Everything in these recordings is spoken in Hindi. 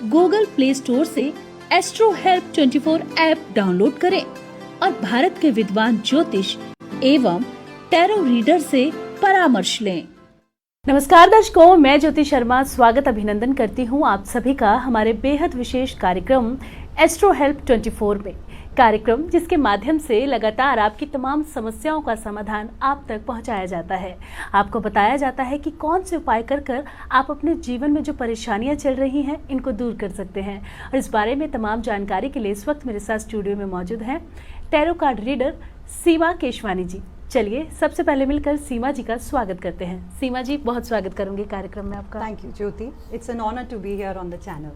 गूगल प्ले स्टोर से एस्ट्रो हेल्प 24 ऐप डाउनलोड करें और भारत के विद्वान ज्योतिष एवं टैरो रीडर से परामर्श लें। नमस्कार दर्शकों, मैं ज्योति शर्मा स्वागत अभिनंदन करती हूं आप सभी का हमारे बेहद विशेष कार्यक्रम एस्ट्रो हेल्प 24 में। कार्यक्रम जिसके माध्यम से लगातार आपकी तमाम समस्याओं का समाधान आप तक पहुंचाया जाता है। आपको बताया जाता है कि कौन से उपाय कर आप अपने जीवन में जो परेशानियां चल रही हैं इनको दूर कर सकते हैं। और इस बारे में तमाम जानकारी के लिए इस वक्त मेरे साथ स्टूडियो में मौजूद हैं टैरो कार्ड रीडर सीमा केशवानी जी। चलिए सबसे पहले मिलकर सीमा जी का स्वागत करते हैं। सीमा जी, बहुत स्वागत करूंगी कार्यक्रम में आपका। Thank you Jyoti, it's an honour to be here on the channel.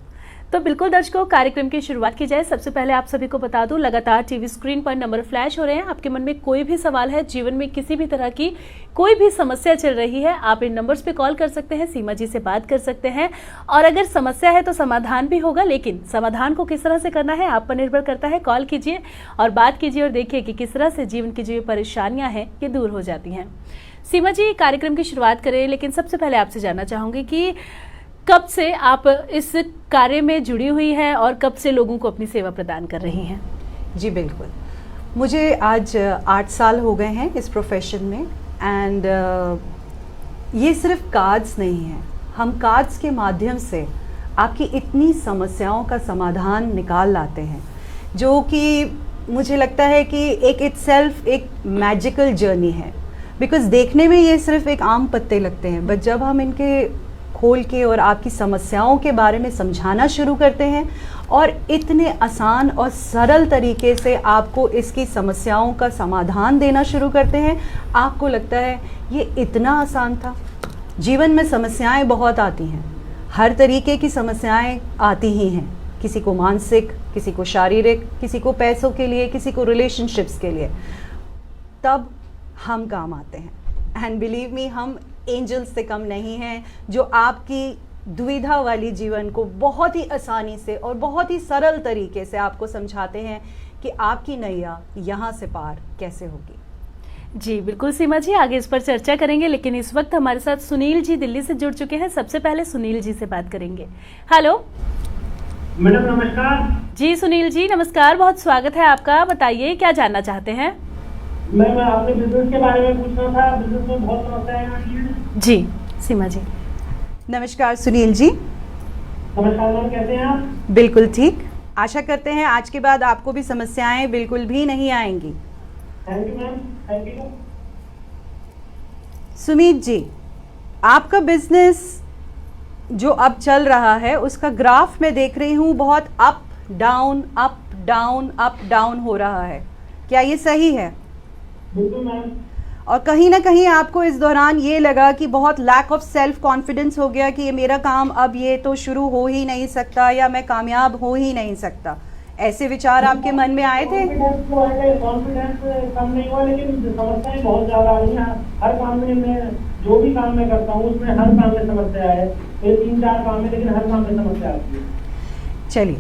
तो बिल्कुल दर्शकों, कार्यक्रम की शुरुआत की जाए। सबसे पहले आप सभी को बता दूं, लगातार टीवी स्क्रीन पर नंबर फ्लैश हो रहे हैं। आपके मन में कोई भी सवाल है, जीवन में किसी भी तरह की कोई भी समस्या चल रही है, आप इन नंबर्स पे कॉल कर सकते हैं, सीमा जी से बात कर सकते हैं। और अगर समस्या है तो समाधान भी होगा, लेकिन समाधान को किस तरह से करना है आप पर निर्भर करता है। कॉल कीजिए और बात कीजिए और देखिए कि किस तरह से जीवन की जो ये परेशानियां हैं ये दूर हो जाती हैं। सीमा जी, कार्यक्रम की शुरुआत करें, लेकिन सबसे पहले आपसे जानना चाहूंगी कि कब से आप इस कार्य में जुड़ी हुई हैं और कब से लोगों को अपनी सेवा प्रदान कर रही हैं? जी बिल्कुल, मुझे आज 8 साल हो गए हैं इस प्रोफेशन में। एंड ये सिर्फ कार्ड्स नहीं है, हम कार्ड्स के माध्यम से आपकी इतनी समस्याओं का समाधान निकाल लाते हैं, जो कि मुझे लगता है कि एक इटसेल्फ एक मैजिकल जर्नी है। बिकॉज देखने में ये सिर्फ एक आम पत्ते लगते हैं, बट जब हम इनके खोल के और आपकी समस्याओं के बारे में समझाना शुरू करते हैं और इतने आसान और सरल तरीके से आपको इसकी समस्याओं का समाधान देना शुरू करते हैं, आपको लगता है ये इतना आसान था। जीवन में समस्याएं बहुत आती हैं, हर तरीके की समस्याएं आती ही हैं, किसी को मानसिक, किसी को शारीरिक, किसी को पैसों के लिए, किसी को रिलेशनशिप्स के लिए। तब हम काम आते हैं। एंड बिलीव मी, हम एंजल्स से कम नहीं हैं, जो आपकी दुविधा वाली जीवन को बहुत ही आसानी से और बहुत ही सरल तरीके से आपको समझाते हैं कि आपकी नैया यहाँ से पार कैसे होगी। जी बिल्कुल सीमा जी, आगे इस पर चर्चा करेंगे, लेकिन इस वक्त हमारे साथ सुनील जी दिल्ली से जुड़ चुके हैं। सबसे पहले सुनील जी से बात करेंगे। हेलो मैडम, नमस्कार। जी सुनील जी नमस्कार, बहुत स्वागत है आपका। बताइए क्या जानना चाहते हैं? मैं अपने बिजनेस के बारे में पूछना था। बिजनेस में बहुत समस्याएं आ रही हैं। जी सीमा जी। नमस्कार सुनील जी। नमस्कार मैम, कैसे हैं आप? बिल्कुल ठीक। आशा करते हैं आज के बाद आपको भी समस्याएं बिल्कुल भी नहीं आएंगी। Thank you ma'am, thank you. Sumit ji, आपका बिजनेस जो अब चल रहा है उसका ग्राफ मैं देख रही हूँ बहुत up down up down up down हो रहा है, क्या ये सही है? बिल्कुल मैम। और कहीं ना कहीं आपको इस दौरान ये लगा कि बहुत लैक ऑफ सेल्फ कॉन्फिडेंस हो गया कि ये मेरा काम अब ये तो शुरू हो ही नहीं सकता या मैं कामयाब हो ही नहीं सकता, ऐसे विचार आपके मन में आए थे? कॉन्फिडेंस कम नहीं हुआ, लेकिन समस्याएं बहुत ज्यादा आ रही हैं। हर काम में मैं जो भी काम मैं करता हूँ उसमें हर काम में समस्या है। ये 3-4 काम है, लेकिन हर काम में समस्या आती है। चलिए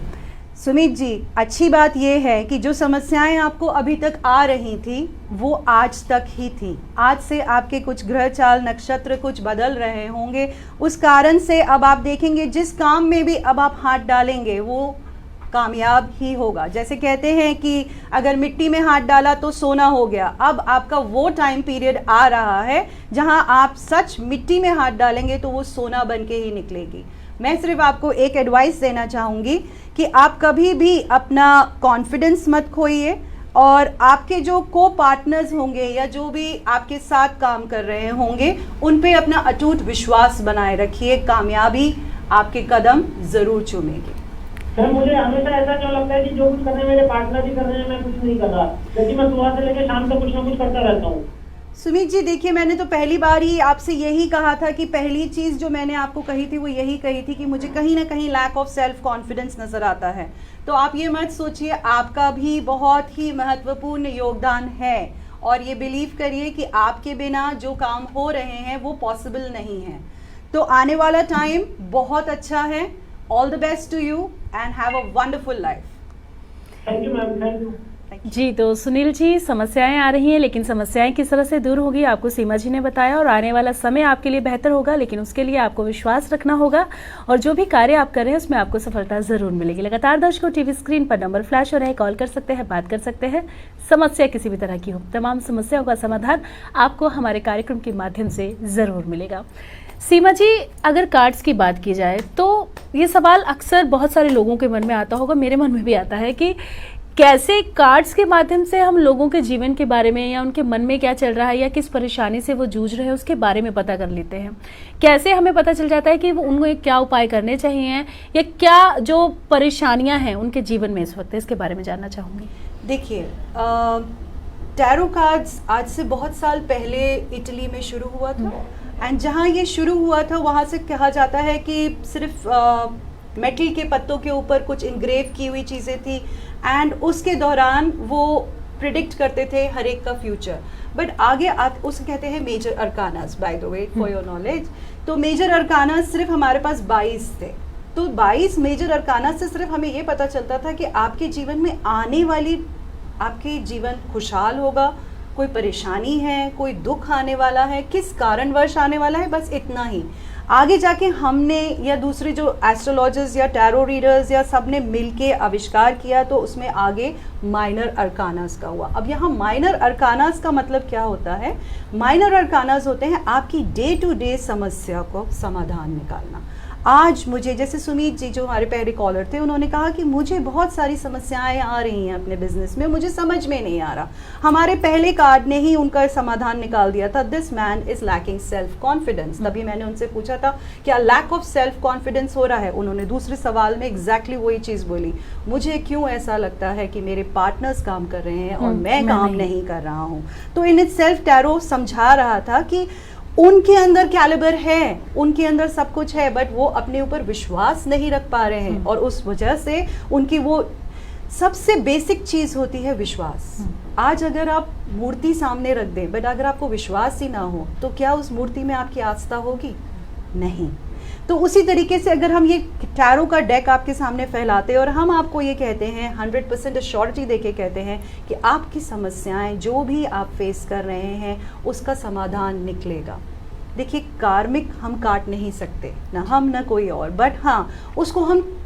सुमित जी, अच्छी बात यह है कि जो समस्याएं आपको अभी तक आ रही थी वो आज तक ही थी। आज से आपके कुछ ग्रह चाल नक्षत्र कुछ बदल रहे होंगे, उस कारण से अब आप देखेंगे जिस काम में भी अब आप हाथ डालेंगे वो कामयाब ही होगा। जैसे कहते हैं कि अगर मिट्टी में हाथ डाला तो सोना हो गया, अब आपका वो टाइम पीरियड आ रहा है जहां आप सच मिट्टी में हाथ डालेंगे तो वो सोना बन के ही निकलेगी। मैं सिर्फ आपको एक एडवाइस देना चाहूँगी कि आप कभी भी अपना कॉन्फिडेंस मत खोइए, और आपके जो को पार्टनर्स होंगे या जो भी आपके साथ काम कर रहे होंगे उन पे अपना अटूट विश्वास बनाए रखिए। कामयाबी आपके कदम ज़रूर चूमेगी। सर, मुझे हमेशा ऐसा क्यों लगता है कि जो कुछ कर रहे हैं मेरे पार्टनर ही कर रहे हैं, मैं कुछ नहीं कर रहा, क्योंकि मैं सुबह से लेकर शाम तक कुछ ना कुछ करता रहता हूँ। सुमित जी देखिए, मैंने तो पहली बार ही आपसे यही कहा था कि पहली चीज़ जो मैंने आपको कही थी वो यही कही थी कि मुझे कहीं ना कहीं लैक ऑफ सेल्फ कॉन्फिडेंस नज़र आता है। तो आप ये मत सोचिए, आपका भी बहुत ही महत्वपूर्ण योगदान है, और ये बिलीव करिए कि आपके बिना जो काम हो रहे हैं वो पॉसिबल नहीं है। तो आने वाला टाइम बहुत अच्छा है। All the best to you and have a wonderful life. Thank you ma'am, thank you. Thank you. जी, तो सुनील जी, समस्याएं आ रही हैं, लेकिन समस्याएं किस तरह से दूर होगी आपको सीमा जी ने बताया, और आने वाला समय आपके लिए बेहतर होगा, लेकिन उसके लिए आपको विश्वास रखना होगा और जो भी कार्य आप कर रहे हैं उसमें आपको सफलता जरूर मिलेगी। लगातार दर्शकों, टीवी स्क्रीन पर नंबर फ्लैश हो रहे हैं, कॉल कर सकते हैं, बात कर सकते हैं। समस्या किसी भी तरह की हो, तमाम समस्याओं का समाधान आपको हमारे कार्यक्रम के माध्यम से जरूर मिलेगा। सीमा जी, अगर कार्ड्स की बात की जाए तो ये सवाल अक्सर बहुत सारे लोगों के मन में आता होगा, मेरे मन में भी आता है कि कैसे कार्ड्स के माध्यम से हम लोगों के जीवन के बारे में या उनके मन में क्या चल रहा है या किस परेशानी से वो जूझ रहे हैं उसके बारे में पता कर लेते हैं। कैसे हमें पता चल जाता है कि वो उनको क्या उपाय करने चाहिए या क्या जो परेशानियां हैं उनके जीवन में इस वक्त, इसके बारे में जानना चाहूँगी। देखिए, टैरो कार्ड्स आज से बहुत साल पहले इटली में शुरू हुआ था, एंड जहाँ ये शुरू हुआ था वहाँ से कहा जाता है कि सिर्फ मेटल के पत्तों के ऊपर कुछ इंग्रेव की हुई चीज़ें थी, एंड उसके दौरान वो प्रिडिक्ट करते थे हर एक का फ्यूचर। बट आगे उसे कहते हैं major arcanas, by the way for your knowledge. तो मेजर अरकानास सिर्फ हमारे पास 22 थे, तो 22 मेजर अरकानास से सिर्फ हमें ये पता चलता था कि आपके जीवन में आने वाली, आपके जीवन खुशहाल होगा, कोई परेशानी है, कोई दुख आने वाला है, किस कारणवश आने वाला है, बस इतना ही। आगे जाके हमने या दूसरे जो एस्ट्रोलॉजर्स या टैरो रीडर्स या सब ने मिलके आविष्कार किया, तो उसमें आगे माइनर अरकानास का हुआ। अब यहाँ माइनर अरकानास का मतलब क्या होता है? माइनर अरकानास होते हैं आपकी डे टू डे समस्या को समाधान निकालना। आज मुझे, जैसे सुमीत जी जो हमारे पहले कॉलर थे, उन्होंने कहा कि मुझे बहुत सारी समस्याएं आ रही हैं अपने बिजनेस में, मुझे समझ में नहीं आ रहा। हमारे पहले कार्ड ने ही उनका समाधान निकाल दिया था, this man is lacking self confidence. तभी मैंने उनसे पूछा था क्या लैक ऑफ सेल्फ कॉन्फिडेंस हो रहा है? उन्होंने दूसरे सवाल में एग्जैक्टली वही चीज़ बोली, मुझे क्यों ऐसा लगता है कि मेरे पार्टनर्स काम कर रहे हैं और मैं काम नहीं कर रहा हूँ। तो इन इट सेल्फ टैरो समझा रहा था कि उनके अंदर कैलिबर है, उनके अंदर सब कुछ है, बट वो अपने ऊपर विश्वास नहीं रख पा रहे हैं, और उस वजह से उनकी वो सबसे बेसिक चीज़ होती है विश्वास। आज अगर आप मूर्ति सामने रख दें, बट अगर आपको विश्वास ही ना हो, तो क्या उस मूर्ति में आपकी आस्था होगी? नहीं। तो उसी तरीके से अगर हम ये टैरो का डेक आपके सामने फैलाते हैं और हम आपको ये कहते हैं 100% अश्योरिटी देके कहते हैं कि आपकी समस्याएं जो भी आप फेस कर रहे हैं उसका समाधान निकलेगा। देखिए, कार्मिक हम काट नहीं सकते, ना हम ना कोई और, बट हाँ उसको हम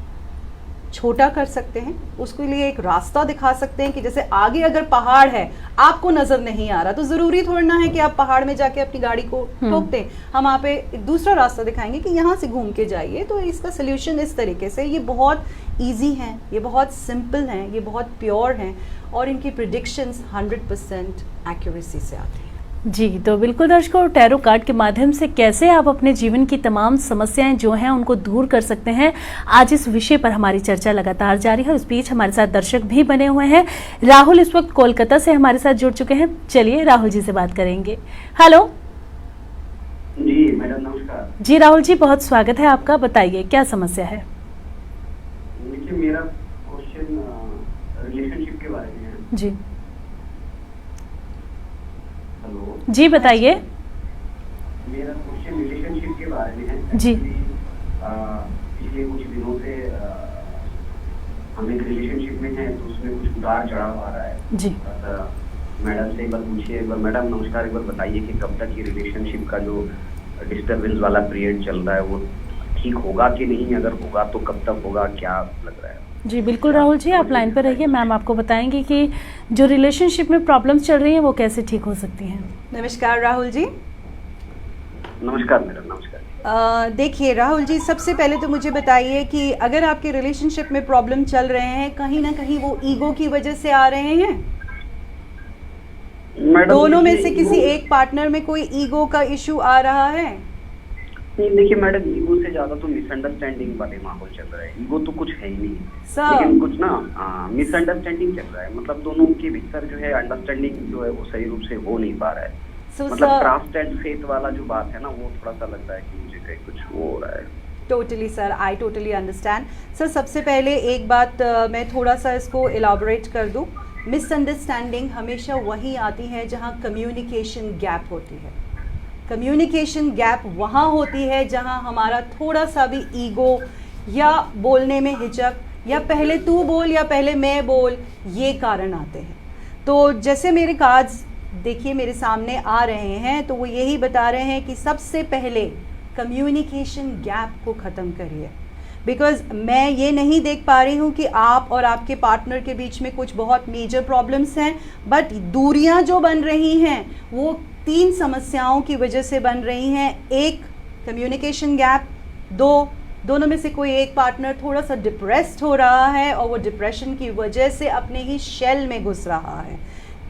छोटा कर सकते हैं, उसके लिए एक रास्ता दिखा सकते हैं कि जैसे आगे अगर पहाड़ है आपको नजर नहीं आ रहा, तो जरूरी थोड़ी ना है कि आप पहाड़ में जाके अपनी गाड़ी को ठोक दें। हम आप एक दूसरा रास्ता दिखाएंगे कि यहाँ से घूम के जाइए। तो इसका सोल्यूशन इस तरीके से, ये बहुत ईजी हैं, ये बहुत सिंपल हैं, ये बहुत प्योर हैं, और इनकी प्रिडिक्शंस 100% एक्यूरेसी से आती हैं। जी, तो बिल्कुल दर्शकों, टैरो कार्ड के माध्यम से कैसे आप अपने जीवन की तमाम समस्याएं जो हैं उनको दूर कर सकते हैं, आज इस विषय पर हमारी चर्चा लगातार जारी है। इस बीच हमारे साथ दर्शक भी बने हुए हैं। राहुल इस वक्त कोलकाता से हमारे साथ जुड़ चुके हैं, चलिए राहुल जी से बात करेंगे। हेलो जी मैडम, नमस्कार। जी राहुल जी, बहुत स्वागत है आपका, बताइए क्या समस्या है? देखिए, मेरा क्वेश्चन रिलेशनशिप के बारे में है। जी हेलो जी, बताइए। मेरा क्वेश्चन रिलेशनशिप के बारे में है जी। पिछले कुछ दिनों से हम एक रिलेशनशिप में हैं, तो उसमें कुछ उतार चढ़ाव आ रहा है जी। मैडम से एक बार पूछिए, एक बार मैडम नमस्कार, एक बार बताइए कि कब तक ये रिलेशनशिप का जो डिस्टर्बेंस वाला पीरियड चल रहा है वो ठीक होगा कि नहीं, अगर होगा तो कब तक होगा, क्या लग रहा है? जी बिल्कुल राहुल जी, आप लाइन पर रहिए, मैम आपको बताएंगे कि जो रिलेशनशिप में प्रॉब्लम्स चल रही हैं वो कैसे ठीक हो सकती हैं। नमस्कार राहुल जी। नमस्कार मैडम, नमस्कार। देखिए राहुल जी, सबसे पहले तो मुझे बताइए कि अगर आपके रिलेशनशिप में प्रॉब्लम चल रहे हैं, कहीं ना कहीं वो ईगो की वजह से आ रहे हैं? दोनों में से किसी एक पार्टनर में कोई ईगो का इशू आ रहा है? नहीं, देखिए मैडम, ईगो से ज्यादा तो मिसअंडरस्टैंडिंग वाले माहौल चल रहा है। ईगो तो कुछ है ही नहीं, लेकिन कुछ ना मिसअंडरस्टैंडिंग चल रहा है। मतलब दोनों के भीतर जो है अंडरस्टैंडिंग जो है वो सही रूप से हो नहीं पा रहा है। मतलब ट्रस्ट एंड फेथ वाला जो बात है ना, वो थोड़ा सा लगता है कि मुझे कहीं कुछ वो हो रहा है। Totally sir, I totally understand sir. सबसे पहले एक बात मैं थोड़ा सा इसको एलाबोरेट कर दूं। मिसअंडरस्टैंडिंग हमेशा वहीं आती है जहां कम्युनिकेशन गैप होती है। कम्युनिकेशन गैप वहाँ होती है जहाँ हमारा थोड़ा सा भी ईगो या बोलने में हिचक या पहले तू बोल या पहले मैं बोल, ये कारण आते हैं। तो जैसे मेरे कार्ड्स देखिए मेरे सामने आ रहे हैं, तो वो यही बता रहे हैं कि सबसे पहले कम्युनिकेशन गैप को ख़त्म करिए। बिकॉज़ मैं ये नहीं देख पा रही हूँ कि आप और आपके पार्टनर के बीच में कुछ बहुत मेजर प्रॉब्लम्स हैं, बट दूरियां जो बन रही हैं वो 3 समस्याओं की वजह से बन रही हैं। एक, कम्युनिकेशन गैप। 2, दोनों में से कोई एक पार्टनर थोड़ा सा डिप्रेस्ड हो रहा है और वो डिप्रेशन की वजह से अपने ही शेल में घुस रहा है।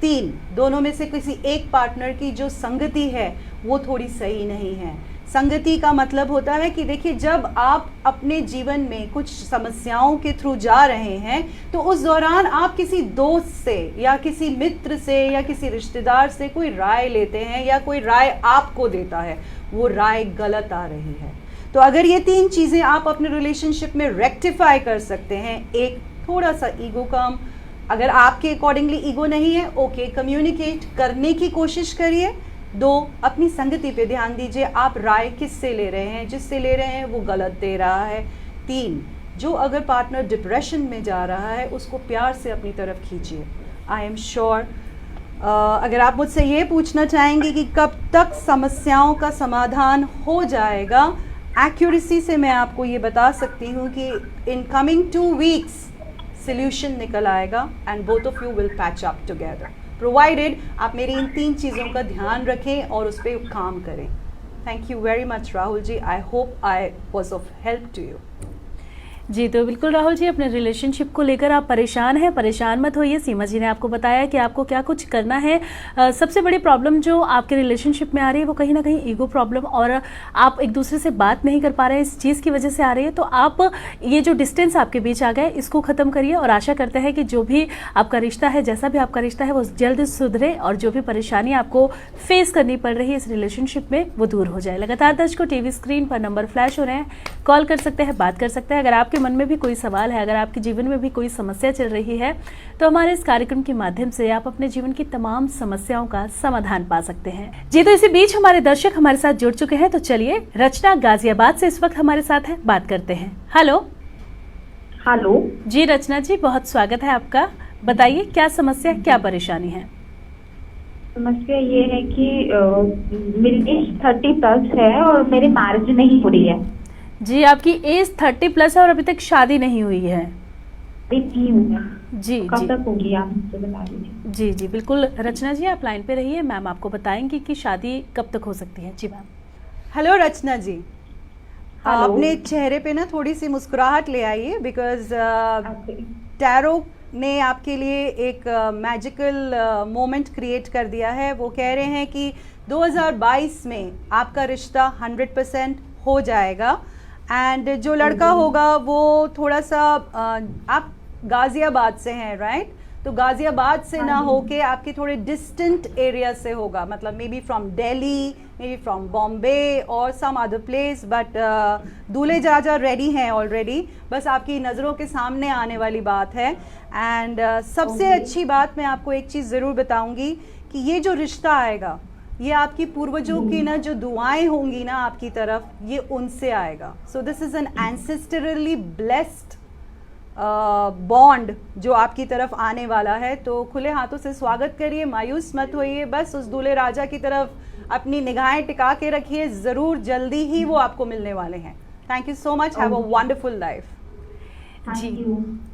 3, दोनों में से किसी एक पार्टनर की जो संगति है वो थोड़ी सही नहीं है। संगति का मतलब होता है कि देखिए, जब आप अपने जीवन में कुछ समस्याओं के थ्रू जा रहे हैं तो उस दौरान आप किसी दोस्त से या किसी मित्र से या किसी रिश्तेदार से कोई राय लेते हैं या कोई राय आपको देता है, वो राय गलत आ रही है। तो अगर ये 3 चीज़ें आप अपने रिलेशनशिप में रेक्टिफाई कर सकते हैं, एक, थोड़ा सा ईगो कम, अगर आपके अकॉर्डिंगली ईगो नहीं है, ओके, कम्युनिकेट करने की कोशिश करिए। 2, अपनी संगति पे ध्यान दीजिए, आप राय किससे ले रहे हैं, जिससे ले रहे हैं वो गलत दे रहा है। 3, जो अगर पार्टनर डिप्रेशन में जा रहा है उसको प्यार से अपनी तरफ खींचिए। आई एम श्योर अगर आप मुझसे ये पूछना चाहेंगे कि कब तक समस्याओं का समाधान हो जाएगा, एक्यूरेसी से मैं आपको ये बता सकती हूँ कि इन कमिंग 2 वीक्स सॉल्यूशन निकल आएगा and both of you will patch up together, provided आप मेरी इन 3 चीज़ों का ध्यान रखें और उस पर काम करें। Thank you very much Rahul ji, I hope I was of help to you. जी, तो बिल्कुल राहुल जी, अपने रिलेशनशिप को लेकर आप परेशान हैं, परेशान मत होइए। सीमा जी ने आपको बताया कि आपको क्या कुछ करना है। सबसे बड़ी प्रॉब्लम जो आपके रिलेशनशिप में आ रही है वो कहीं ना कहीं ईगो प्रॉब्लम, और आप एक दूसरे से बात नहीं कर पा रहे हैं, इस चीज़ की वजह से आ रही है। तो आप ये जो डिस्टेंस आपके बीच आ गए इसको ख़त्म करिए और आशा करते हैं कि जो भी आपका रिश्ता है, जैसा भी आपका रिश्ता है, वो जल्द सुधरे और जो भी परेशानी आपको फेस करनी पड़ रही है इस रिलेशनशिप में वो दूर हो जाए। लगातार दर्शकों, टीवी स्क्रीन पर नंबर फ्लैश हो रहे हैं, कॉल कर सकते हैं, बात कर सकते हैं। अगर आपके मन में भी कोई सवाल है, अगर आपके जीवन में भी कोई समस्या चल रही है, तो हमारे इस कार्यक्रम के माध्यम से आप अपने जीवन की तमाम समस्याओं का समाधान पा सकते हैं। जी, तो इसी बीच हमारे दर्शक हमारे साथ जुड़ चुके हैं, तो चलिए रचना गाजियाबाद से इस वक्त हमारे साथ है, बात करते हैं। हेलो। हेलो जी रचना जी, बहुत स्वागत है आपका। बताइए क्या समस्या, क्या परेशानी है? समस्या ये है कि मेरी एज 30+ है और मेरी मैरिज नहीं हो रही है। जी, आपकी एज 30+ है और अभी तक शादी नहीं हुई है? अभी नहीं हुई है। जी कब जी तक होगी आप मुझसे बता दीजिए। जी जी बिल्कुल रचना जी, आप लाइन पे रहिए, मैम आपको बताएंगी कि शादी कब तक हो सकती है। जी मैम। हेलो रचना जी, हेलो। अपने चेहरे पे ना थोड़ी सी मुस्कुराहट ले आइए, बिकॉज टैरो ने आपके लिए एक मैजिकल मोमेंट क्रिएट कर दिया है। वो कह रहे हैं कि 2022 में आपका रिश्ता 100% हो जाएगा। एंड जो लड़का होगा वो थोड़ा सा आप गाजियाबाद से हैं, राइट? तो गाजियाबाद से ना होके आपके थोड़े डिस्टेंट एरिया से होगा, मतलब may be from Delhi, may be from Bombay और सम अदर प्लेस, बट दूल्हे जा रेडी हैं ऑलरेडी, बस आपकी नज़रों के सामने आने वाली बात है। एंड सबसे अच्छी बात मैं आपको एक चीज़ ज़रूर बताऊंगी कि ये जो रिश्ता आएगा ये आपकी पूर्वजों की ना जो दुआएं होंगी ना आपकी तरफ, ये उनसे आएगा। So this is an ancestrally blessed bond जो आपकी तरफ आने वाला है। तो खुले हाथों से स्वागत करिए, मायूस मत होइए, बस उस दूल्हे राजा की तरफ अपनी निगाहें टिका के रखिए, ज़रूर जल्दी ही वो आपको मिलने वाले हैं। Thank you so much, have a wonderful life.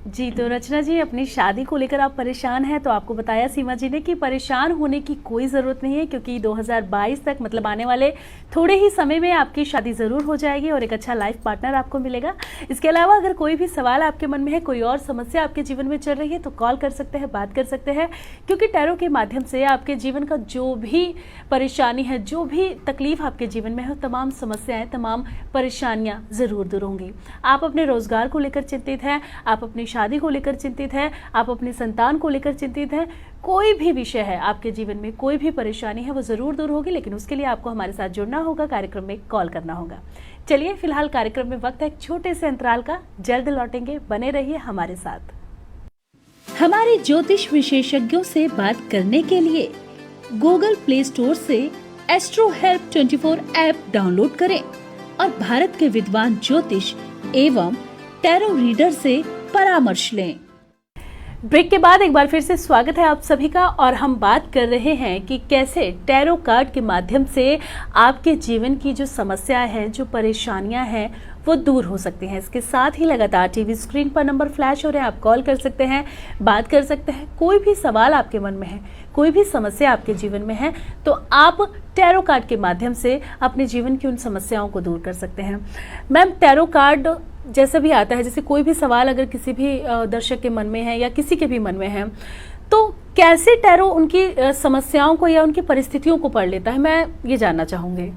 जी, तो रचना जी, अपनी शादी को लेकर आप परेशान हैं, तो आपको बताया सीमा जी ने कि परेशान होने की कोई ज़रूरत नहीं है, क्योंकि 2022 तक मतलब आने वाले थोड़े ही समय में आपकी शादी ज़रूर हो जाएगी और एक अच्छा लाइफ पार्टनर आपको मिलेगा। इसके अलावा अगर कोई भी सवाल आपके मन में है, कोई और समस्या आपके जीवन में चल रही है, तो कॉल कर सकते हैं, बात कर सकते हैं, क्योंकि टैरो के माध्यम से आपके जीवन का जो भी परेशानी है, जो भी तकलीफ आपके जीवन में है, तमाम समस्याएं, तमाम परेशानियां ज़रूर दूर होंगी। आप अपने रोजगार को लेकर चिंतित हैं, आप अपनी शादी को लेकर चिंतित हैं, आप अपनी संतान को लेकर चिंतित हैं, कोई भी विषय है आपके जीवन में, कोई भी परेशानी है, वो ज़रूर दूर होगी, लेकिन उसके लिए आपको हमारे साथ जुड़ना होगा, कार्यक्रम में कॉल करना होगा। चलिए फिलहाल कार्यक्रम में वक्त है एक छोटे से अंतराल का, जल्द लौटेंगे, बने रहिए हमारे साथ। हमारे ज्योतिष विशेषज्ञों से बात करने के लिए गूगल प्ले स्टोर से एस्ट्रो हेल्प 24 ऐप डाउनलोड करें और भारत के विद्वान ज्योतिष एवं टैरो रीडर से परामर्श लें। ब्रेक के बाद एक बार फिर से स्वागत है आप सभी का, और हम बात कर रहे हैं कि कैसे टैरो कार्ड के माध्यम से आपके जीवन की जो समस्याएं हैं, जो परेशानियां हैं, वो दूर हो सकती हैं। इसके साथ ही लगातार टीवी स्क्रीन पर नंबर फ्लैश हो रहे हैं, आप कॉल कर सकते हैं, बात कर सकते हैं। कोई भी सवाल आपके मन में है, कोई भी समस्या आपके जीवन में है, तो आप टैरो कार्ड के माध्यम से अपने जीवन की उन समस्याओं को दूर कर सकते हैं। मैम, टैरो कार्ड जैसे भी आता है, जैसे कोई भी सवाल अगर किसी भी दर्शक के मन में है या किसी के भी मन में है, तो कैसे टैरो उनकी समस्याओं को या उनकी परिस्थितियों को पढ़ लेता है, मैं ये जानना चाहूँगी।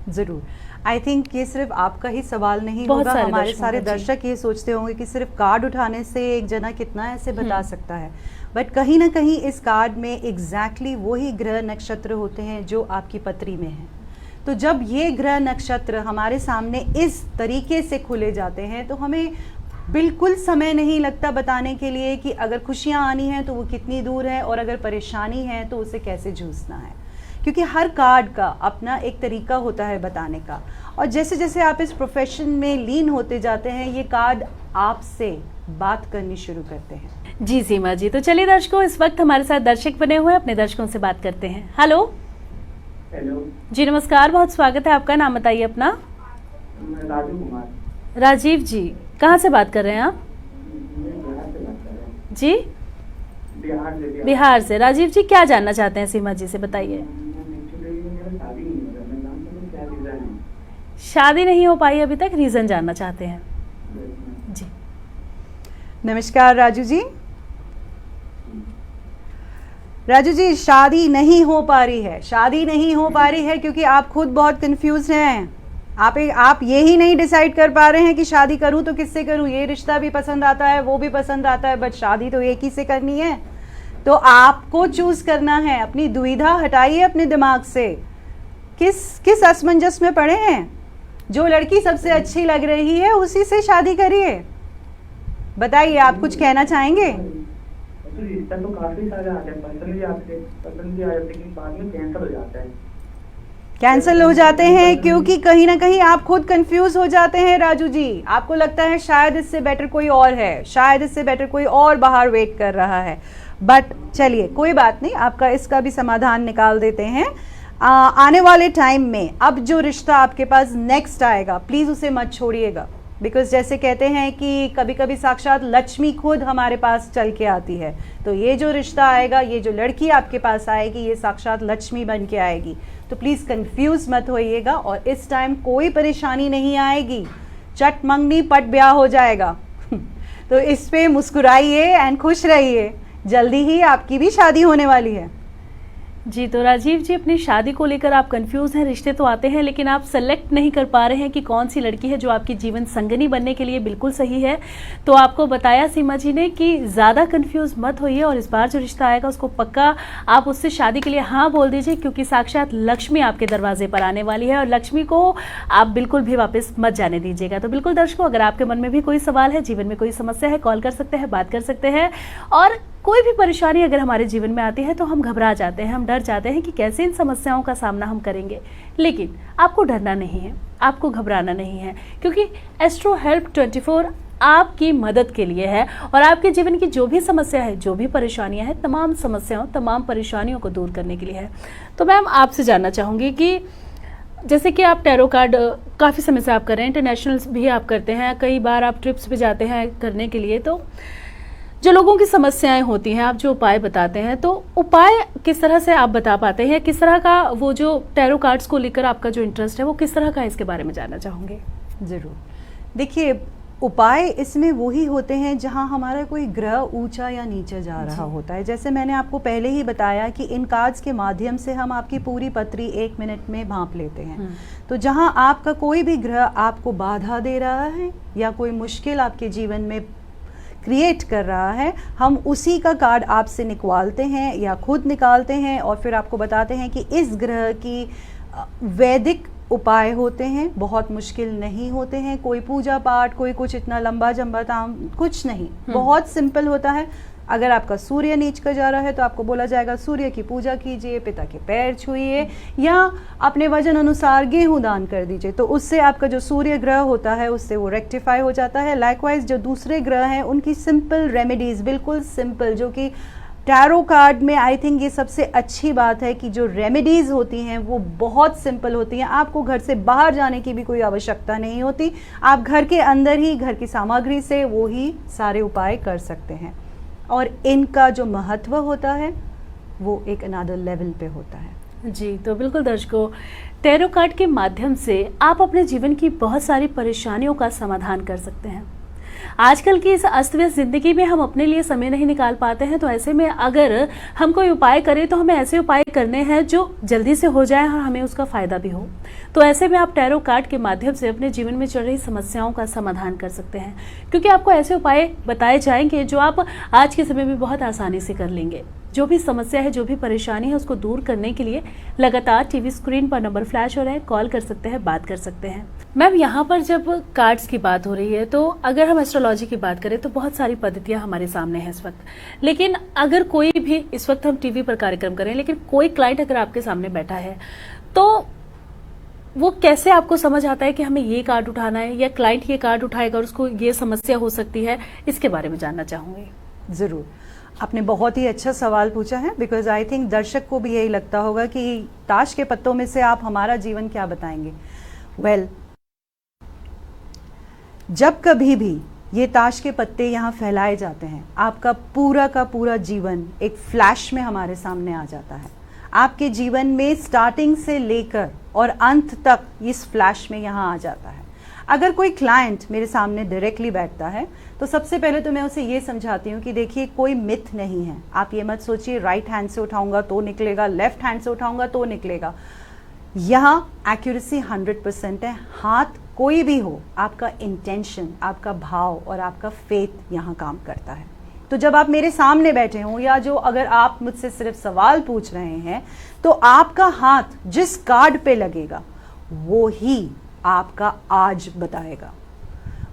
ज़रूर। आई थिंक ये सिर्फ आपका ही सवाल नहीं बहुत होगा, सारे हमारे दर्शकों सारे का, जी। दर्शक ये सोचते होंगे कि सिर्फ कार्ड उठाने से एक जना कितना ऐसे बता सकता है, बट कहीं ना कहीं इस कार्ड में एग्जैक्टली वही ग्रह नक्षत्र होते हैं जो आपकी पत्री में हैं। तो जब ये ग्रह नक्षत्र हमारे सामने इस तरीके से खुले जाते हैं तो हमें बिल्कुल समय नहीं लगता बताने के लिए कि अगर खुशियाँ आनी हैं तो वो कितनी दूर है, और अगर परेशानी है तो उसे कैसे जूझना है, क्योंकि हर कार्ड का अपना एक तरीका होता है बताने का। और जैसे जैसे आप इस प्रोफेशन में लीन होते जाते हैं, ये कार्ड आपसे बात करनी शुरू करते हैं। जी सीमा जी, तो चलिए दर्शकों, इस वक्त हमारे साथ दर्शक बने हुए हैं, अपने दर्शकों से बात करते हैं। हेलो जी, नमस्कार, बहुत स्वागत है आपका। नाम बताइए अपना। राजू कुमार। राजीव जी, कहाँ से बात कर रहे हैं आप? बिहार से बात कर रहे हैं। जी, बिहार से। राजीव जी, क्या जानना चाहते हैं सीमा जी से, बताइए। शादी नहीं हो पाई अभी तक, रीजन जानना चाहते हैं जी। नमस्कार राजू जी। राजू जी, शादी नहीं हो पा रही है, शादी नहीं हो पा रही है क्योंकि आप खुद बहुत कंफ्यूज हैं। आप ये ही नहीं डिसाइड कर पा रहे हैं कि शादी करूं तो किससे करूं। ये रिश्ता भी पसंद आता है, वो भी पसंद आता है, बट शादी तो एक ही से करनी है। तो आपको चूज करना है, अपनी दुविधा हटाइए अपने दिमाग से। किस असमंजस में पड़े हैं? जो लड़की सबसे अच्छी लग रही है उसी से शादी करिए। बताइए, आप कुछ कहना चाहेंगे? रिश्ता तो काफी सारे आते हैं, पसंद भी आ जाते हैं, लेकिन बाद में कैंसिल हो जाता है। कैंसिल हो जाते हैं क्योंकि कहीं ना कहीं आप खुद कंफ्यूज हो जाते हैं राजू जी। आपको लगता है शायद इससे बेटर कोई और है, शायद इससे बेटर कोई और बाहर वेट कर रहा है। बट चलिए, कोई बात नहीं, आपका इसका भी समाधान निकाल देते हैं। आने वाले टाइम में अब जो रिश्ता आपके पास नेक्स्ट आएगा, प्लीज़ उसे मत छोड़िएगा। बिकॉज जैसे कहते हैं कि कभी कभी साक्षात लक्ष्मी खुद हमारे पास चल के आती है, तो ये जो रिश्ता आएगा, ये जो लड़की आपके पास आएगी, ये साक्षात लक्ष्मी बन के आएगी। तो प्लीज़ कंफ्यूज मत होइएगा, और इस टाइम कोई परेशानी नहीं आएगी, चट मंगनी पट ब्याह हो जाएगा। तो इस पे मुस्कुराइए एंड खुश रहिए, जल्दी ही आपकी भी शादी होने वाली है। जी, तो राजीव जी, अपनी शादी को लेकर आप कंफ्यूज हैं। रिश्ते तो आते हैं लेकिन आप सेलेक्ट नहीं कर पा रहे हैं कि कौन सी लड़की है जो आपकी जीवन संगनी बनने के लिए बिल्कुल सही है। तो आपको बताया सीमा जी ने कि ज़्यादा कंफ्यूज मत होइए, और इस बार जो रिश्ता आएगा उसको पक्का आप उससे शादी के लिए हाँ बोल दीजिए, क्योंकि साक्षात लक्ष्मी आपके दरवाजे पर आने वाली है, और लक्ष्मी को आप बिल्कुल भी वापस मत जाने दीजिएगा। तो बिल्कुल दर्शकों, अगर आपके मन में भी कोई सवाल है, जीवन में कोई समस्या है, कॉल कर सकते हैं, बात कर सकते हैं। और कोई भी परेशानी अगर हमारे जीवन में आती है तो हम घबरा जाते हैं, हम डर जाते हैं कि कैसे इन समस्याओं का सामना हम करेंगे। लेकिन आपको डरना नहीं है, आपको घबराना नहीं है, क्योंकि एस्ट्रो हेल्प 24 आपकी मदद के लिए है, और आपके जीवन की जो भी समस्या है, जो भी परेशानियां हैं, तमाम समस्याओं, तमाम परेशानियों को दूर करने के लिए है। तो मैम, आपसे जानना चाहूँगी कि जैसे कि आप टैरो कार्ड काफ़ी समय से आप कर रहे हैं, इंटरनेशनल भी आप करते हैं, कई बार आप ट्रिप्स पे जाते हैं करने के लिए, तो जो लोगों की समस्याएं होती हैं, आप जो उपाय बताते हैं, तो उपाय किस तरह से आप बता पाते हैं? किस तरह का वो जो टैरो कार्ड्स को लेकर आपका जो इंटरेस्ट है वो किस तरह का है, इसके बारे में जानना चाहूँगी। ज़रूर। देखिए, उपाय इसमें वही होते हैं जहां हमारा कोई ग्रह ऊंचा या नीचा जा रहा होता है। जैसे मैंने आपको पहले ही बताया कि इन कार्ड्स के माध्यम से हम आपकी पूरी पत्री 1 मिनट में भांप लेते हैं। तो जहां आपका कोई भी ग्रह आपको बाधा दे रहा है या कोई मुश्किल आपके जीवन में क्रिएट कर रहा है, हम उसी का कार्ड आपसे निकालते हैं या खुद निकालते हैं, और फिर आपको बताते हैं कि इस ग्रह की वैदिक उपाय होते हैं, बहुत मुश्किल नहीं होते हैं, कोई पूजा पाठ, कोई कुछ इतना लंबा जंबा ताम कुछ नहीं, बहुत सिंपल होता है। अगर आपका सूर्य नीच का जा रहा है तो आपको बोला जाएगा सूर्य की पूजा कीजिए, पिता के पैर छुइए, या अपने वजन अनुसार गेहूं दान कर दीजिए, तो उससे आपका जो सूर्य ग्रह होता है उससे वो रेक्टिफाई हो जाता है। लाइकवाइज जो दूसरे ग्रह हैं उनकी सिंपल रेमेडीज, बिल्कुल सिंपल, जो कि टैरो कार्ड में आई थिंक ये सबसे अच्छी बात है कि जो रेमेडीज होती हैं वो बहुत सिंपल होती हैं। आपको घर से बाहर जाने की भी कोई आवश्यकता नहीं होती, आप घर के अंदर ही घर की सामग्री से वो ही सारे उपाय कर सकते हैं। और इनका जो महत्व होता है वो एक अनदर लेवल पे होता है। जी, तो बिल्कुल दर्शकों, टैरो कार्ड के माध्यम से आप अपने जीवन की बहुत सारी परेशानियों का समाधान कर सकते हैं। आजकल की इस अस्त व्यस्त जिंदगी में हम अपने लिए समय नहीं निकाल पाते हैं, तो ऐसे में अगर हम कोई उपाय करें तो हमें ऐसे उपाय करने हैं जो जल्दी से हो जाए और हमें उसका फायदा भी हो। तो ऐसे में आप टैरो कार्ड के माध्यम से अपने जीवन में चल रही समस्याओं का समाधान कर सकते हैं, क्योंकि आपको ऐसे उपाय बताए जाएंगे जो आप आज के समय में बहुत आसानी से कर लेंगे। जो भी समस्या है, जो भी परेशानी है, उसको दूर करने के लिए लगातार टीवी स्क्रीन पर नंबर फ्लैश हो रहे हैं, कॉल कर सकते हैं, बात कर सकते हैं। मैम, यहाँ पर जब कार्ड्स की बात हो रही है तो अगर हम एस्ट्रोलॉजी की बात करें तो बहुत सारी पद्धतियां हमारे सामने हैं इस वक्त। लेकिन अगर कोई भी, इस वक्त हम टीवी पर कार्यक्रम करें, लेकिन कोई क्लाइंट अगर आपके सामने बैठा है तो वो कैसे आपको समझ आता है कि हमें ये कार्ड उठाना है, या क्लाइंट ये कार्ड उठाएगा और उसको ये समस्या हो सकती है, इसके बारे में जानना चाहूंगी। ज़रूर, आपने बहुत ही अच्छा सवाल पूछा है, बिकॉज आई थिंक दर्शक को भी यही लगता होगा कि ताश के पत्तों में से आप हमारा जीवन क्या बताएंगे। वेल, जब कभी भी ये ताश के पत्ते यहाँ फैलाए जाते हैं, आपका पूरा का पूरा जीवन एक फ्लैश में हमारे सामने आ जाता है। आपके जीवन में स्टार्टिंग से लेकर और अंत तक इस फ्लैश में यहाँ आ जाता है। अगर कोई क्लाइंट मेरे सामने डायरेक्टली बैठता है तो सबसे पहले तो मैं उसे ये समझाती हूँ कि देखिए, कोई मिथ नहीं है। आप ये मत सोचिए राइट हैंड से उठाऊंगा तो निकलेगा, लेफ्ट हैंड से उठाऊंगा तो निकलेगा। यहाँ एक्यूरेसी 100% है। हाथ कोई भी हो, आपका इंटेंशन, आपका भाव और आपका फेथ यहाँ काम करता है। तो जब आप मेरे सामने बैठे हो, या जो अगर आप मुझसे सिर्फ सवाल पूछ रहे हैं, तो आपका हाथ जिस कार्ड पे लगेगा वो ही आपका आज बताएगा।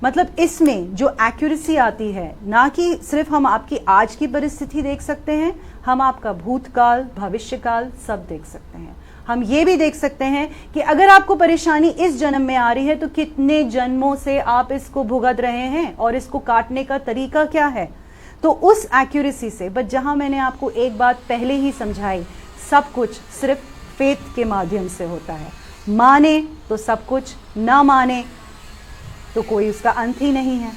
मतलब इसमें जो एक्यूरेसी आती है, ना कि सिर्फ हम आपकी आज की परिस्थिति देख सकते हैं, हम आपका भूतकाल, भविष्यकाल सब देख सकते हैं। हम ये भी देख सकते हैं कि अगर आपको परेशानी इस जन्म में आ रही है तो कितने जन्मों से आप इसको भुगत रहे हैं और इसको काटने का तरीका क्या है। तो उस एक्यूरेसी से, बट जहां मैंने आपको एक बात पहले ही समझाई, सब कुछ सिर्फ फेथ के माध्यम से होता है। माने तो सब कुछ, ना माने तो कोई उसका अंत ही नहीं है।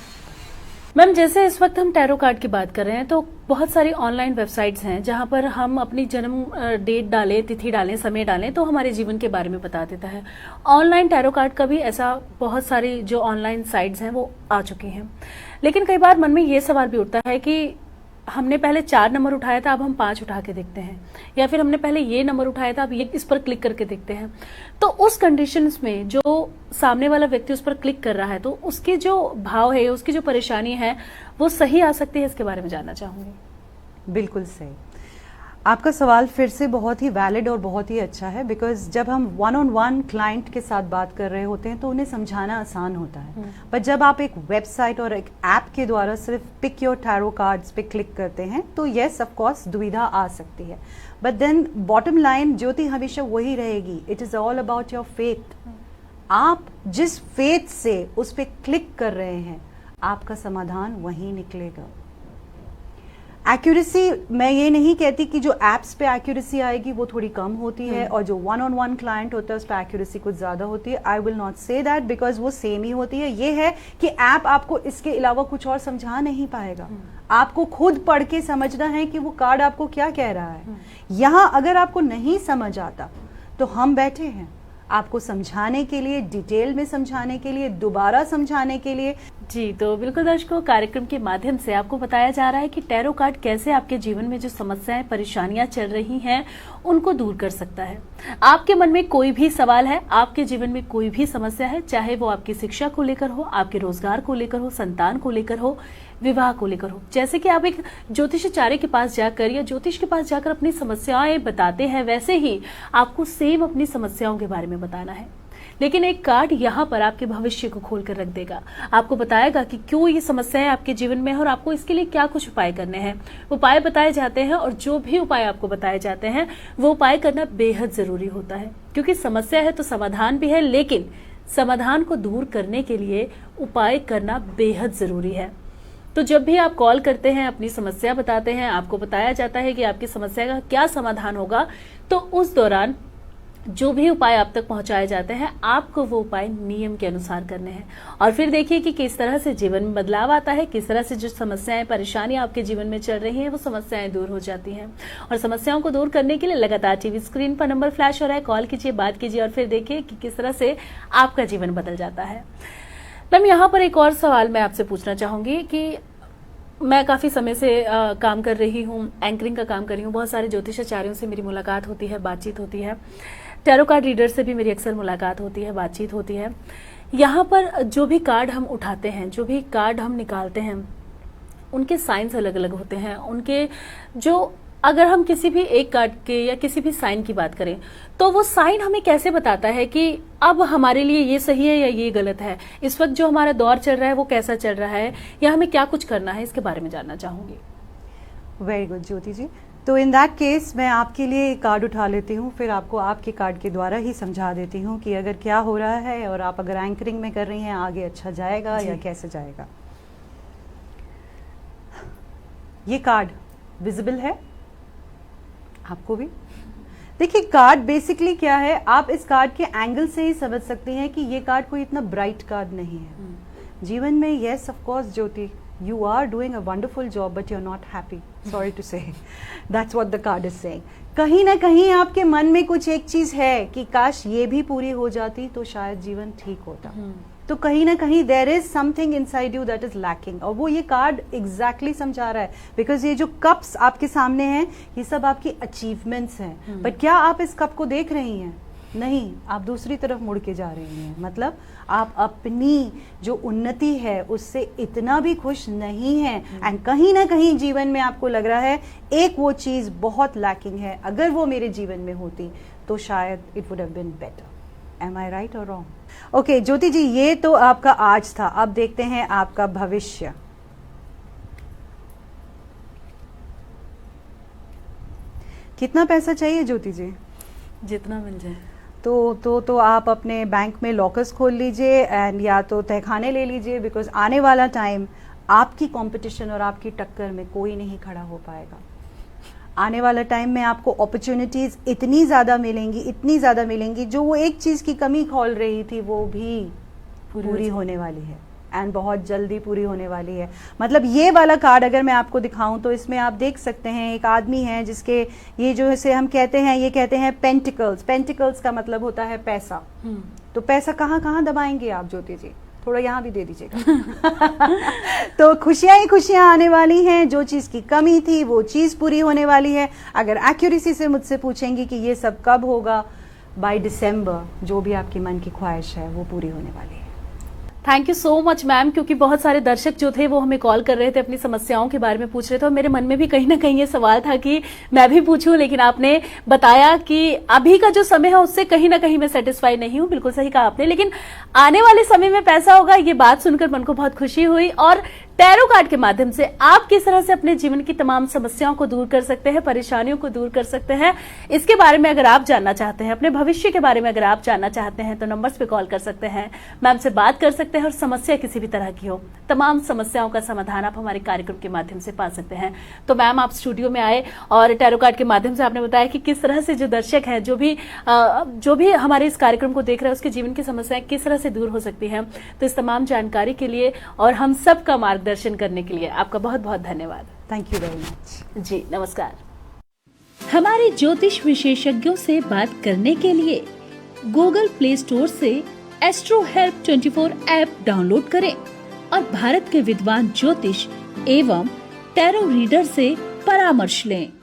मैम, जैसे इस वक्त हम टैरो कार्ड की बात कर रहे हैं तो बहुत सारी ऑनलाइन वेबसाइट्स हैं जहां पर हम अपनी जन्म डेट डालें, तिथि डालें, समय डालें तो हमारे जीवन के बारे में बता देता है। ऑनलाइन टैरो कार्ड का भी ऐसा बहुत सारी जो ऑनलाइन साइट्स हैं वो आ चुकी हैं। लेकिन कई बार मन में ये सवाल भी उठता है कि हमने पहले 4 नंबर उठाया था, अब हम 5 उठा के देखते हैं, या फिर हमने पहले ये नंबर उठाया था, अब ये इस पर क्लिक करके देखते हैं। तो उस कंडीशंस में जो सामने वाला व्यक्ति उस पर क्लिक कर रहा है तो उसके जो भाव है, उसकी जो परेशानी है वो सही आ सकती है, इसके बारे में जानना चाहूंगी। बिल्कुल सही। आपका सवाल फिर से बहुत ही वैलिड और बहुत ही अच्छा है, बिकॉज जब हम 1-on-1 क्लाइंट के साथ बात कर रहे होते हैं तो उन्हें समझाना आसान होता है। पर जब आप एक वेबसाइट और एक ऐप के द्वारा सिर्फ पिक योर टैरो कार्ड्स पे क्लिक करते हैं तो यस, ऑफ कोर्स दुविधा आ सकती है। बट देन बॉटम लाइन ज्योति हमेशा वही रहेगी, it is all about your faith. आप जिस फेथ से उस पर क्लिक कर रहे हैं, आपका समाधान वहीं निकलेगा। एक्यूरेसी, मैं ये नहीं कहती कि जो एप्स पे एक्यूरेसी आएगी वो थोड़ी कम होती है और जो 1-on-1 क्लाइंट होता है उस पर एक्यूरेसी कुछ ज्यादा होती है। I will not say that, because वो सेम ही होती है। ये है कि ऐप आपको इसके अलावा कुछ और समझा नहीं पाएगा। आपको खुद पढ़ के समझना है कि वो कार्ड आपको क्या कह रहा है। यहाँ अगर आपको नहीं समझ आता तो हम बैठे हैं आपको समझाने के लिए, डिटेल में समझाने के लिए, दोबारा समझाने के लिए। जी, तो बिल्कुल दर्शकों, कार्यक्रम के माध्यम से आपको बताया जा रहा है कि टैरो कार्ड कैसे आपके जीवन में जो समस्याएं, परेशानियां चल रही हैं उनको दूर कर सकता है। आपके मन में कोई भी सवाल है, आपके जीवन में कोई भी समस्या है, चाहे वो आपकी शिक्षा को लेकर हो, आपके रोजगार को लेकर हो, संतान को लेकर हो, विवाह को लेकर हो, जैसे कि आप एक ज्योतिषाचार्य के पास जाकर या ज्योतिष के पास जाकर अपनी समस्याएं बताते हैं, वैसे ही आपको सेम अपनी समस्याओं के बारे में बताना है। लेकिन एक कार्ड यहाँ पर आपके भविष्य को खोल कर रख देगा, आपको बताएगा कि क्यों ये समस्याएं आपके जीवन में है और आपको इसके लिए क्या कुछ उपाय करने हैं। उपाय बताए जाते हैं और जो भी उपाय आपको बताए जाते हैं वो उपाय करना बेहद जरूरी होता है, क्योंकि समस्या है तो समाधान भी है, लेकिन समाधान को दूर करने के लिए उपाय करना बेहद जरूरी है। तो जब भी आप कॉल करते हैं, अपनी समस्या बताते हैं, आपको बताया जाता है कि आपकी समस्या का क्या समाधान होगा, तो उस दौरान जो भी उपाय आप तक पहुंचाए जाते हैं आपको वो उपाय नियम के अनुसार करने हैं। और फिर देखिए कि किस तरह से जीवन में बदलाव आता है, किस तरह से जो समस्याएं परेशानियां आपके जीवन में चल रही हैं वो समस्याएं दूर हो जाती हैं। और समस्याओं को दूर करने के लिए लगातार टीवी स्क्रीन पर नंबर फ्लैश हो रहा है, कॉल कीजिए, बात कीजिए और फिर देखिए कि किस तरह से आपका जीवन बदल जाता है। मैम, यहाँ पर एक और सवाल मैं आपसे पूछना चाहूंगी कि मैं काफ़ी समय से काम कर रही हूँ, एंकरिंग का काम कर रही हूँ, बहुत सारे ज्योतिषाचार्यों से मेरी मुलाकात होती है, बातचीत होती है, टैरो कार्ड रीडर से भी मेरी अक्सर मुलाकात होती है, बातचीत होती है। यहाँ पर जो भी कार्ड हम उठाते हैं, जो भी कार्ड हम निकालते हैं, उनके साइंस अलग अलग होते हैं। उनके जो, अगर हम किसी भी एक कार्ड के या किसी भी साइन की बात करें तो वो साइन हमें कैसे बताता है कि अब हमारे लिए ये सही है या ये गलत है, इस वक्त जो हमारा दौर चल रहा है वो कैसा चल रहा है, या हमें क्या कुछ करना है, इसके बारे में जानना चाहूंगी। वेरी गुड ज्योति जी। तो इन दैट केस मैं आपके लिए एक कार्ड उठा लेती हूँ, फिर आपको आपके कार्ड के द्वारा ही समझा देती हूँ कि अगर क्या हो रहा है और आप अगर एंकरिंग में कर रही हैं आगे अच्छा जाएगा या कैसे जाएगा। ये कार्ड विजिबल है आपको भी? देखिए, कार्ड बेसिकली क्या है, आप इस कार्ड के एंगल से ही समझ सकती हैं कि ये कार्ड कोई इतना ब्राइट कार्ड नहीं है। जीवन में yes of course Jyoti, you are doing a wonderful job but you're not happy, sorry to say, that's what the card is saying। कहीं ना कहीं आपके मन में कुछ एक चीज है कि काश ये भी पूरी हो जाती तो शायद जीवन ठीक होता। तो कहीं ना कहीं there is something inside you that is lacking, और वो ये कार्ड exactly समझा रहा है, बिकॉज ये जो कप्स आपके सामने हैं ये सब आपकी अचीवमेंट्स हैं, पर क्या आप इस कप को देख रही हैं? नहीं, आप दूसरी तरफ मुड़ के जा रही हैं। मतलब आप अपनी जो उन्नति है उससे इतना भी खुश नहीं हैं, एंड कहीं ना कहीं जीवन में आपको लग रहा है एक वो चीज बहुत लैकिंग है, अगर वो मेरे जीवन में होती तो शायद it would have been better. Am I right और रॉन्ग? ओके ज्योति जी, ये तो आपका आज था, अब देखते हैं आपका भविष्य। कितना पैसा चाहिए ज्योति जी? जितना मिल जाए। तो आप अपने बैंक में लॉकर्स खोल लीजिए एंड या तो तहखाने ले लीजिए, बिकॉज आने वाला टाइम आपकी कंपटीशन और आपकी टक्कर में कोई नहीं खड़ा हो पाएगा। आने वाला टाइम में आपको अपॉर्चुनिटीज इतनी ज्यादा मिलेंगी, जो वो एक चीज की कमी खोल रही थी वो भी पूरी होने वाली है, एंड बहुत जल्दी पूरी होने वाली है। मतलब ये वाला कार्ड अगर मैं आपको दिखाऊं तो इसमें आप देख सकते हैं एक आदमी है जिसके ये जो इसे हम कहते हैं, ये कहते हैं पेंटिकल्स। पेंटिकल्स का मतलब होता है पैसा। तो पैसा कहाँ कहाँ दबाएंगे आप ज्योति जी? थोड़ा यहाँ भी दे दीजिएगा। तो खुशियां ही खुशियां आने वाली हैं, जो चीज की कमी थी वो चीज पूरी होने वाली है। अगर एक्यूरेसी से मुझसे पूछेंगी कि ये सब कब होगा, बाय दिसंबर जो भी आपकी मन की ख्वाहिश है वो पूरी होने वाली है। Thank you so much ma'am, क्योंकि बहुत सारे दर्शक जो थे वो हमें कॉल कर रहे थे, अपनी समस्याओं के बारे में पूछ रहे थे और मेरे मन में भी कहीं ना कहीं ये सवाल था कि मैं भी पूछूं, लेकिन आपने बताया कि अभी का जो समय है उससे कहीं ना कहीं मैं सेटिस्फाई नहीं हूं। बिल्कुल सही कहा आपने, लेकिन आने वाले समय में पैसा होगा, ये बात सुनकर मन को बहुत खुशी हुई। और टैरो कार्ड के माध्यम से आप किस तरह से अपने जीवन की तमाम समस्याओं को दूर कर सकते हैं, परेशानियों को दूर कर सकते हैं, इसके बारे में अगर आप जानना चाहते हैं, अपने भविष्य के बारे में अगर आप जानना चाहते हैं तो नंबर्स पे कॉल कर सकते हैं, मैम से बात कर सकते हैं और समस्या किसी भी तरह की हो, तमाम समस्याओं का समाधान आप हमारे कार्यक्रम के माध्यम से पा सकते हैं। तो मैम आप स्टूडियो में आए और टैरो कार्ड के माध्यम से आपने बताया कि किस तरह से जो दर्शक हैं, जो भी हमारे इस कार्यक्रम को देख रहे हैं, उसके जीवन की समस्याएं किस तरह से दूर हो सकती हैं। तो इस तमाम जानकारी के लिए और हम सबका मार्गदर्शन करने के लिए आपका बहुत बहुत धन्यवाद। थैंक यू वेरी मच जी नमस्कार। हमारे ज्योतिष विशेषज्ञों से बात करने के लिए गूगल प्ले स्टोर से एस्ट्रो हेल्प 24 ऐप डाउनलोड करें और भारत के विद्वान ज्योतिष एवं टैरो रीडर से परामर्श लें।